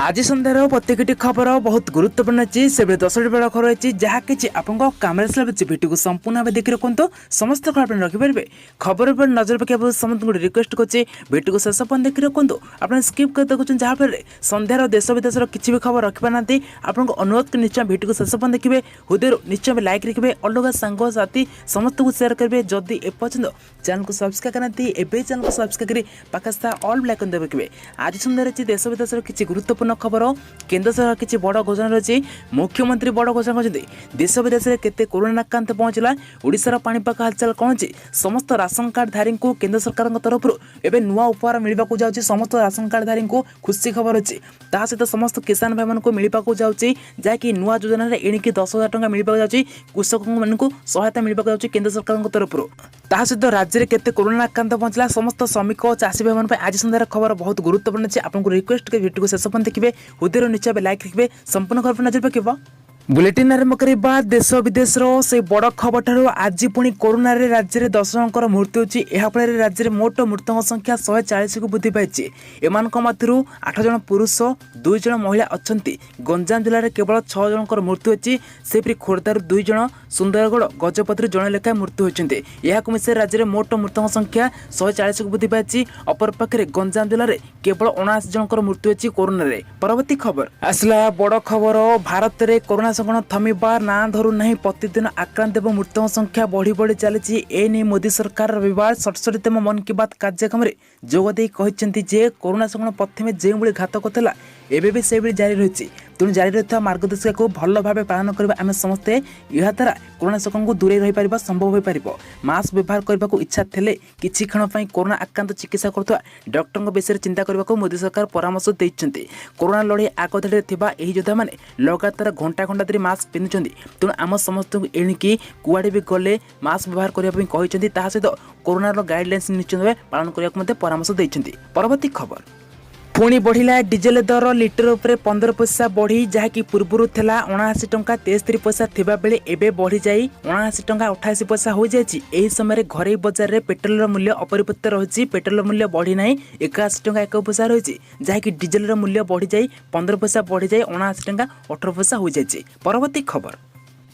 आज सन्धार प्रत्येक खबर बहुत गुरुत्वपूर्ण अच्छी से 10टी बड़ खबर अच्छी जहाँ कि आपको कैमेरा से भिडियो को संपूर्ण भाव देखिए रखु समस्त खबर रखिपारे खबर पर नजर पकड़ समस्त गोटे रिक्वेस्ट करुच्चे भिडियो को शेष पर्यटन देखिए रखु आप स्किप कर देखुं जहाँफल सन्धार देश विदेश किसी भी खबर रखिपार आपको अनुरोध निश्चय भिडियो को शेष पर्यटन देखिए हृदय निश्चय लाइक रखिए अलग सांग साथी समस्त को सेयार करेंगे जदि एपर्यंत चैनल को सब्सक्राइब करना एवं चैनल को सब्सक्राइब कर पाखा ऑल ब्लैक रखिए आज सन्धार अच्छी देश विदेश किसी गुरुत्वपूर्ण खबर केंद्र सरकार किसी बड़ घोषणा रही मुख्यमंत्री बड़ घोषणा कर देश विदेश में केते कोरोना आक्रांत पहुंचला ओडिशार पाणीपाग हालचाल कौन समस्त राशन कार्ड धारी को केंद्र सरकार तरफ एवं नुआ उपहार मिलवाक जाऊँगी समस्त राशन कार्ड धारी को खुशी खबर अच्छी ता सहित समस्त किसान भाई को मिलवाक जाऊँगी जहाँकि नुआ योजन एणिकी 10,000 टंका मिलवाक जाऊँगी कृषक मानक सहायता मिलवाक जाऊँगी केंद्र सरकार तरफ ता सहित राज्य में केते कोरोना आक्रांत पहुंचला समस्त श्रमिक और चाषी भाई आज सन्धार खबर बहुत गुरुत्वपूर्ण अच्छी आपको रिक्वेस्ट के भिडियो को शेष पर्यटन देखिए हृदय निश्चय लाइक रखिए संपूर्ण खबर नजर पकेब बुलेटिन आरंभ करवा देश विदेश से बड़ खबर ठार आज पुणी कोरोना रे राज्य में 10 जनकर मृत्यु होती फल राज्य में मोट मृतक संख्या 140 को वृद्धि पाई एम मध्य 8 जन पुरुष 2 जन महिला अच्छा गंजाम जिले में केवल 6 जनकर मृत्यु होती सेपरी खोर्धार 2 जन सुंदरगढ़ गजपति जड़े लेखाएं मृत्यु होती मिसाई राज्य में मोट मृतक संख्या 140 को वृद्धि पाई अपर पाखे गंजाम जिले में केवल 79 जनकर मृत्यु होती कोरोना रे परवर्ती खबर आसला बड़ खबर भारत में कोरोना संक्रमण थमिबा ना धरू नहीं प्रतिदिन आक्रांत और मृतक संख्या बढ़ी बढ़ी चली एने मोदी सरकार रविवार 67तम मन की बात कार्यक्रम में जोगदे कहते कोरोना संक्रमण प्रथम जो घातक था एवं भी से जारी रही तेणु जारी रही मार्गदर्शिका को भल भाव पालन करवा आम समस्ते यह द्वारा कोरोना संक्रमण को दूरे रही पार संभव हो पार मास्क व्यवहार करने को इच्छा थे किसी क्षण कोरोना आक्रांत चिकित्सा करुवा डॉक्टर विषय चिंता करने को मोदी सरकार परामर्श देते कोरोना लड़े आगधाड़ी यही योद्धा मैंने लगातार घंटा घंटा धरी मास्क पिंधुंट तेणु आम समस्त एणिकी कुआड़े भी गले मास्क व्यवहार करने कहते सहित कोरोना गाइडलाइंस निश्चित भाव पालन करने परामर्श देते परवर्ती खबर पुणी बढ़िला डीजेल दर लिटर उपर 15 पैसा बढ़ी जहाँकि पूर्वर था 79 टंका 73 पैसा थिबा बेले एबे बढ़ी जाई 79 टंका 88 पैसा हो जाइए यही समय घरे बजार में पेट्रोल मूल्य अपरिवर्तित रही पेट्रोल मूल्य बढ़ी ना 81 टंका 1 पैसा रही जहाँकि डीजेल मूल्य बढ़ी जाई 15 पैसा बढ़ी जाए 79 टंका 18 पैसा हो जाइए परवर्ती खबर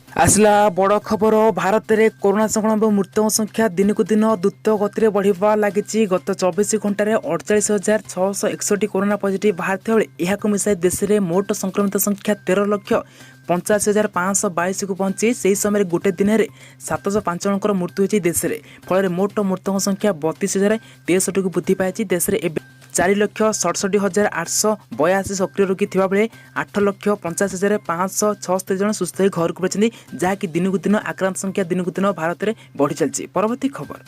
आसला बड़ खबर भारत में कोरोना संक्रमण और मृतक संख्या दिन को दिन द्रुत गति बढ़ा लगी गत 24 घंटे 48,661 कोरोना पॉजिटिव बाहर यह मिसाई देश में मोट संक्रमित संख्या 13,85,522 को पहुंची से समय गोटे दिन में 705 जनकर मृत्यु होती देश में फल मोट मृतक संख्या 32,063 को वृद्धि पाई देश में 4,67,882 सक्रिय रोगी थिबा बेले 8,85,576 जन सुस्थ हो घर को पहुंची जहाँकि दिन को दिन आक्रांत संख्या दिन को दिन भारत में बढ़ी चलती परवर्ती खबर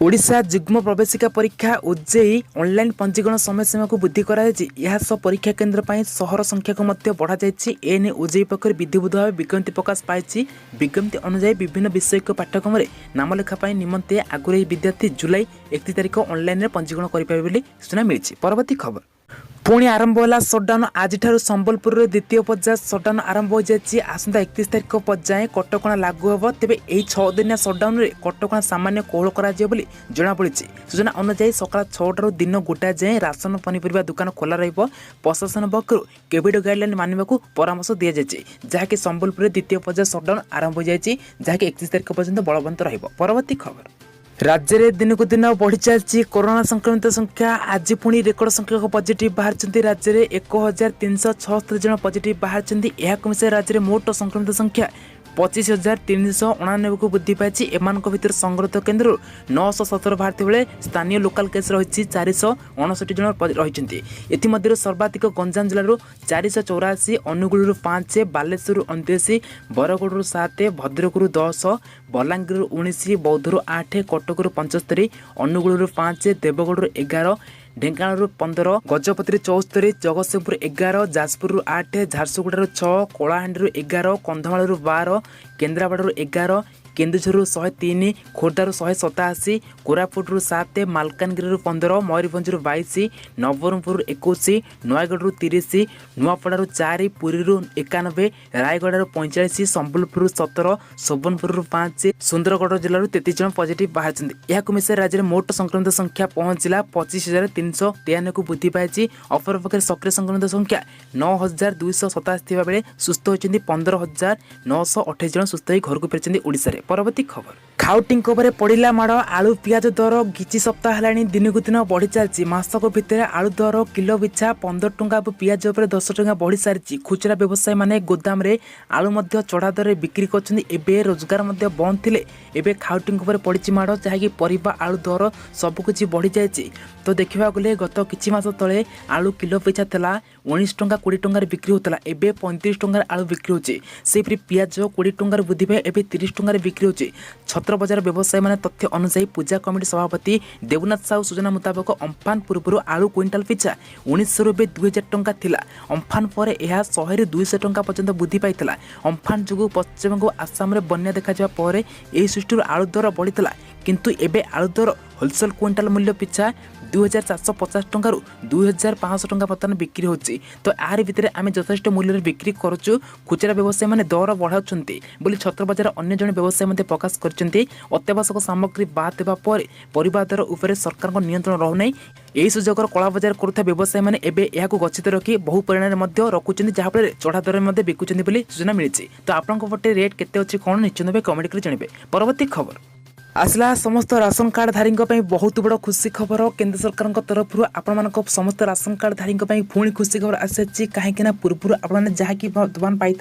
ओडिशा युग्म प्रवेशिका परीक्षा ओजेई ऑनलाइन पंजीकरण समय सीमा को वृद्धि कर परीक्षा केन्द्र पर सहर संख्या को बढ़ा एने ओजेई पक्ष विधिवत भाव विज्ञप्ति प्रकाश पाई विज्ञप्ति अनुसार विभिन्न विषयक पाठ्यक्रम नाम लेखा निमंते आगुरी विद्यार्थी जुलाई 31 तारिख ऑनलाइन पंजीकरण करेंगे सूचना मिली परवर्ती खबर पुणी आरंभ होला सटडाउन आज संबलपुर द्वितीय पर्याय सटडाउन आरंभ हो जाए आसंता 31 तारिख पर्याय कटकणा लागू हम तेज यही 6 दिनिया सटडाउन में कटकणा सामान्य कोहल कर सूचना अनुसार सकाल 6 दिन 1 जाए राशन पनीपरिया दुकान खोला रही प्रशासन पक्ष कोविड गाइडलाइन मानने को परामर्श दि जाए जहाँकि संबलपुर द्वितीय पर्याय सटडाउन आरंभ हो जाए जहाँकि 31 तारिख पर्यंत बलवंत परवर्ती खबर राज्य में दिन को दिन बढ़ी चलती कोरोना संक्रमित संख्या आज पुणी रेकर्ड संख्यक पॉजिटिव बाहर राज्य में 1,376 जन पॉजिटिव बाहर मिसाई राज्य में मोट संक्रमित संख्या 25,389 को वृद्धि पाई एम भर संग्रहित केन्द्र 917 बाहर बेले स्थानीय लोकाल केस रही 459 जन रही एमध्य सर्वाधिक गंजाम जिलूर 484 अनुगुल 5 बालेश्वर 29 बरगढ़ 7 भद्रक 10 बलांगीर 19 बौद्ध 8 कटक 75 अनुगुल 5 देवगढ़ 11 ढेंकानाल 15 गजपति 74 जगतसिंहपुर 11 जाजपुर 8 झारसुगुड़ा 6 कलाहांडी 11 कंधमाल 12 केन्द्रापड़ा 11 केन्दुझरु 103, खोर्धारू 187, कोरापुटरू 7, मालकानगिरी 15, मयूरभंजरू 22, नवरंगपुर 21, नयगढ़ 30, नुआपड़ारू 4, पुरी 91, रायगढ़ 45, संबलपुर 17, सोबनपुर 5, सुंदरगढ़ जिलूर 33 जन पॉजिटिव बाहर। यह मिसाई राज्य में मोट संक्रमित संख्या पहुंचला 25,393 को वृद्धि पाई। अपरपक्षे सक्रिय संक्रमित संख्या 9,287 थिबा बेले सुस्थ होती 15,928 जन सुस्थ घर को फेरी ओडिशा रे। परवर्ती खबर खाउटी पड़ा माड़ आलू पियाज दर किछि सप्ताह है दिन को दिन बढ़ी चलती। मासक भितर आलू दर किलो पिछा 15 टंका और पियाज उपर 10 टंका बढ़ी सारी। खुचरा व्यवसायी मैंने गोदाम रे आलू चढ़ा दर बिक्री कर रोजगार बंद थे। एवं खाउटी पड़ी माड़ जहाँकि परिवा आलू दर सबकिछ बढ़ी जाए। तो देखा गले गत किछि मास तले आलू किलो पिछा था 19 टंका 20 टंकार बिक्री होता। एवं 35 टंकार आलू बिक्री होचे। सेपरी पियाज 20 टंकार वृद्धि पाए एवं 30 टंकार बिक्री होचे। छत्र बजार व्यवसायी मैंने तथ्य अनुसार पूजा कमिटी सभापति देवनाथ साहू सूचना मुताबक अम्फान पूर्व आलू क्विंटाल पिछा 1900 2000 टंका थिला। अम्फान पर यह 100 ରୁ 200 टंका पर्यंत वृद्धि पाई। अम्फान जो पश्चिमबंग आसाम में बन्या देखा पर यह सृष्टि आलू दर बढ़ी किंतु एबे आलू दर होलसेल क्विंटाल मूल्य पिछा 2,450 टंकार 2,500 टंका बर्तमान बिक्री होची। तो यार भितर आम यथेष्ट मूल्य बिक्री करुचु। खुचरा व्यवसायी मैंने दर बढ़ाऊँच बोली छत्र बजार अन्य जन व्यवसायी प्रकाश करते। अत्यावश्यक सामग्री बाद देवा परिवा दर उपर सरकार नियंत्रण रहूना। यही सुजोग कला बजार करुवा व्यवसायी मैंने एवं गच्छित रखी बहु परिमाण रखुच्च जहाँफल चढ़ा दर में बिकुंट सूचना मिली। तो आपंक पटे रेट केते अच्छी कौन निश्चित भाव कमेंट कर जानवे। परवर्ती खबर आसला समस्त राशन कार्ड धारी बहुत बड़ खुशी खबर। केंद्र सरकार तरफ आपण समस्त राशन कार्ड धारी पुणी खुशी खबर आसी। कहीं पूर्व आपने जहाँकि बर्तमान पाई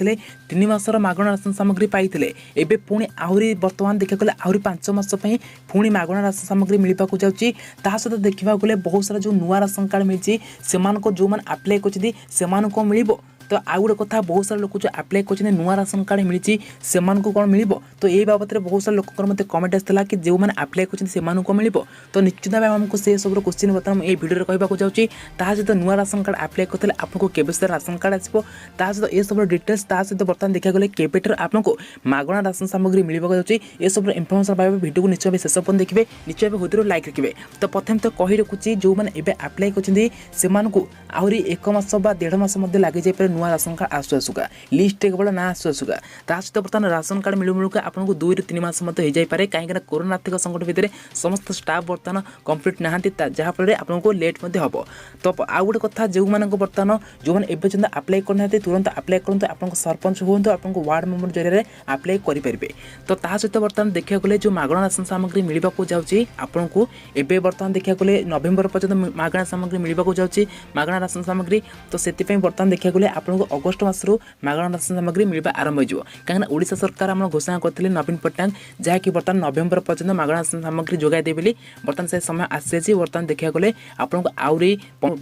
3 मासर मागणा राशन सामग्री पाई एवं पुणी आहरी बर्तमान देखा गले आहरी 5 मास पुणी मागणा राशन सामग्री मिलवा जाऊँगी। सहित देखा गले बहुत सारा जो नुआ राशन कार्ड मिली से जो मैंने आप्लाय कर मिल। तो आउ गोटे कथा बहुत सारा लोग जो आप्लाय कर नुआ राशन कार्ड मिली से कौन मिल। तो ये बाबद में बहुत सारा लोक मत कमेंट आसाला कि जो मैंने आप्लाय कर मिल। तो निश्चित भाव आमको से सब क्वेश्चन बर्तमान ये भिडियो कहवाक जाऊँगी। सहित नुआ राशन कार्ड आप्लाय करते आपको केवे राशन कार्ड आसो सहित ये सब डिटेल्स सहित बर्तमान देखा गले केवेटर आपको मागणा राशन सामग्री मिलवाक जाऊँगी। ये सब इनफर्मेशन पाइबा भिडियो को निश्चय शेष पर्यटन देखिए। निश्चय भाव वीडियो लाइक रखिए। तो प्रथम तो कही रखुच्छी जो मैंने आप्लाय कर आहरी 1 मास 1.5 मास लगे जाए नुआ राशन कार्ड आसु आसुका लिस्ट केवल ना आसु आसुका सहित बर्तमान राशन कार्ड मिलू मिलूक आपको 2 ରୁ 3 मास हो जाए कहीं कोरोना आर्थिक संकट भितर समस्त स्टाफ बर्तमान कंप्लीट नहांती जहाँफल आपको लेट हम। तो आउ गोटे कथा जो बर्तमान जो मैंने एवं आप्लाय करना तुरंत आप्लाय करूँ। आप सरपंच हूँ आपको वार्ड मेम्बर जरिए आप्लाय करेंगे। तो सहित बर्तमान देखा गले जो मागणा राशन सामग्री मिलवाक जाऊँगी आपको एवं बर्तमान देखा गले नवेम्बर पर्यटन मागणा सामग्री मिलवाक जाऊँगी मागणा राशन सामग्री। तो से बर्तमान देखा गले आपको अगस्ट मासरू मागणा राशन सामग्री मिलवा आरंभ हो कहीं ओडिशा सरकार आम घोषणा करते नवीन पट्टनायक जहाँकि बर्तमान नवेम्बर पर्यटन मागणा राशन सामग्री जोगाई दे बोली बर्तमान से समय आसी। बर्तमान देखा गले आपको आहरी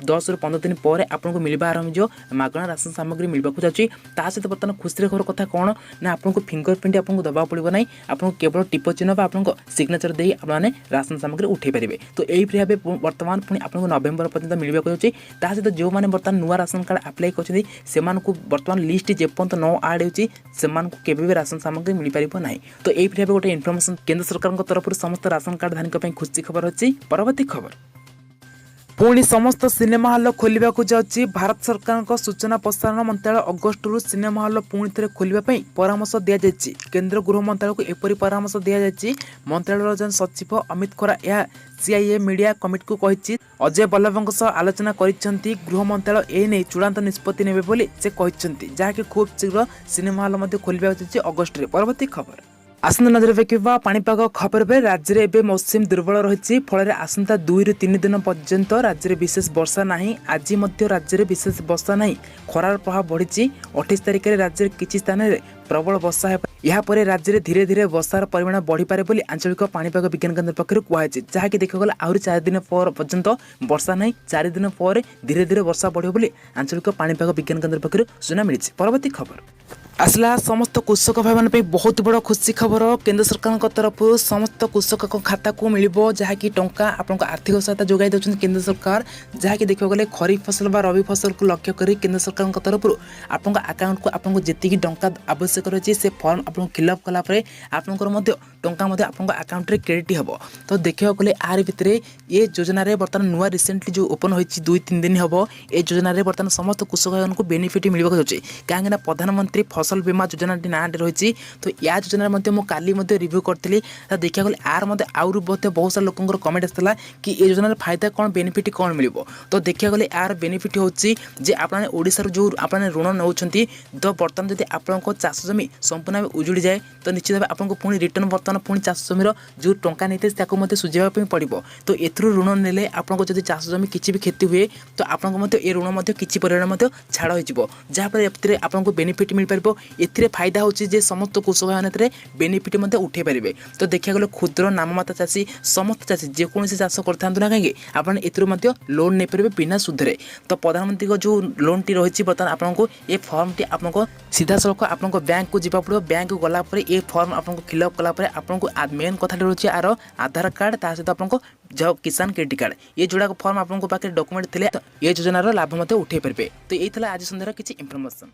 10 ରୁ 15 दिन पर आपको मिलवा आरंभ हो मागणा राशन सामग्री मिलवाक जाऊँगी। सहित बर्तमान खुशी खबर कथा कौन ना आपको फिंगरप्रिंट आपको दबा पड़ो ना आपको केवल टिप चिन्ह आपको सिग्नेचर दे आपने राशन सामग्री उठे पारे। तो यही भाव बर्तमान पुणी आपको नवेम्बर पर्यटन मिलवाक जाऊँगी। सहित जो मैंने बर्तमान नुआ राशन कार्ड आप्लाय कर बर्तमान लिस्ट जेपर्यंत न आड हो राशन सामग्री मिल पार ना। तो यही भाव गोटे इनफर्मेशन केंद्र सरकार तरफ समस्त राशन कार्ड धारी खुशी खबर अच्छी। परवर्ती खबर पुणी समस्त सिनेमा हॉल खोलने जाऊँगी। भारत सरकार सूचना प्रसारण मंत्रालय अगस्ट रू सिनेमा हॉल पुणी थे खोलने परामर्श दि जाएगी। केंद्र गृह मंत्रालय को एपरी परामर्श दि जाएगी। मंत्रालय जन सचिव अमित खरा यह सीआईए मीडिया कमिटी को कही अजय बल्लभों सह आलोचना करिसेंती। गृह मंत्रालय एने चूड़ांत निष्पत्ति नेबे बोली से कहिसेंती जहाँकि खूब शीघ्र सिनेमा हॉल खोलने जाएगी अगस्ट रे। परवर्ती खबर आसंता नजर रखा पाणीपाग खबर पर राज्य में एवं मौसम दुर्बल रही फल आसंता 2 ରୁ 3 दिन पर्यंत राज्य में विशेष वर्षा नहीं। आज राज्य में विशेष वर्षा नहीं खरार प्रभाव बढ़ी 28 तारिख में राज्य में किसी स्थान में प्रबल वर्षा है। यापर राज्य में धीरे धीरे वर्षार परिमाण बढ़ी पारे बोली आंचलिक पाणीपाग विज्ञान केन्द्र पक्षर कहुई जहाँकि देखा गला आहरी 4 दिन पर्यंत वर्षा नहीं 4 दिन पर धीरे धीरे वर्षा बढ़ बोली आंचलिक पाणीपाग विज्ञान केन्द्र पक्षर सूचना मिली। परवर्ती खबर आसला समस्त कृषक भाई मान बहुत बड़ खुशी खबर। केंद्र सरकार तरफ समस्त कृषक खाता को मिल जहाँकि टंका आपको आर्थिक सहायता जोगाई देते केंद्र सरकार जहाँकि देखा गले खरीफ फसल व रबी फसल को लक्ष्य कर केंद्र सरकार तरफ आपको आकाउंट को आपको जी टंका आवश्यक आवश्यक रही से फर्म आपको फिलअप कलापर आपंकर टंका आपंक आकाउंट में क्रेडिट हम। तो देखा गले आर भितर ये योजना बर्तमान नुआ रिसेंटली जो ओपन होती 2-3 दिन हम ये योजना बर्तमान समस्त कृषक भाई को बेनिफिट मिलवा जाऊँगी कहीं प्रधानमंत्री फसल बीमा योजना ना रही। तो या योजना काली रिव्यू करी देखा गले आर आउर बहुत सारा लोक कमेंट आसाला कि ये योजना फायदा कौन बेनिफिट कौन मिल। तो देखा गले यार बेनिफिट होची जे आपने ओडिशार जो आपने ऋण नौ तो बर्तमान जब आपको चाष जमी संपूर्ण भाव उजुड़ी जाए तो निश्चित भाव आपको पुणी रिटर्न बर्तमान पुणी चाष जमीर जो टंका नहीं सुझाव पड़ो। तो एथुरु ऋण नेले आपको जब चाष जमी किसी भी क्षति हुए तो आपको ये ऋण किसी परिमाण छाड़ हो जहाँफल आपको बेनिफिट मिल पार। ए फायदा होची समस्त कृषक भाई बेनिफिट उठे पारे। तो देखा गले क्षुद्र नाममात्र चाषी समस्त चाषी जेकोसी चाष करता ना कहीं आपड़ लोन नहीं पारे बिना सुधरे। तो प्रधानमंत्री जो लोन टी रही बर्तमान आपको ये फर्म टी आपको सीधा सड़क आपको बैंक को जावाक पड़ो। बैंक को गलापर ये फर्म आपको फिलअप कलापर आपको मेन कथा रही आर आधार कार्ड ता सहित आपको जो किसान क्रेडिट कार्ड ये जोड़ा फर्म आपको पाखे डॉक्यूमेंट थे तो ये योजनार लाभ उठे पारे। तो यही आज सन्ध्यार किसी इनफॉरमेशन।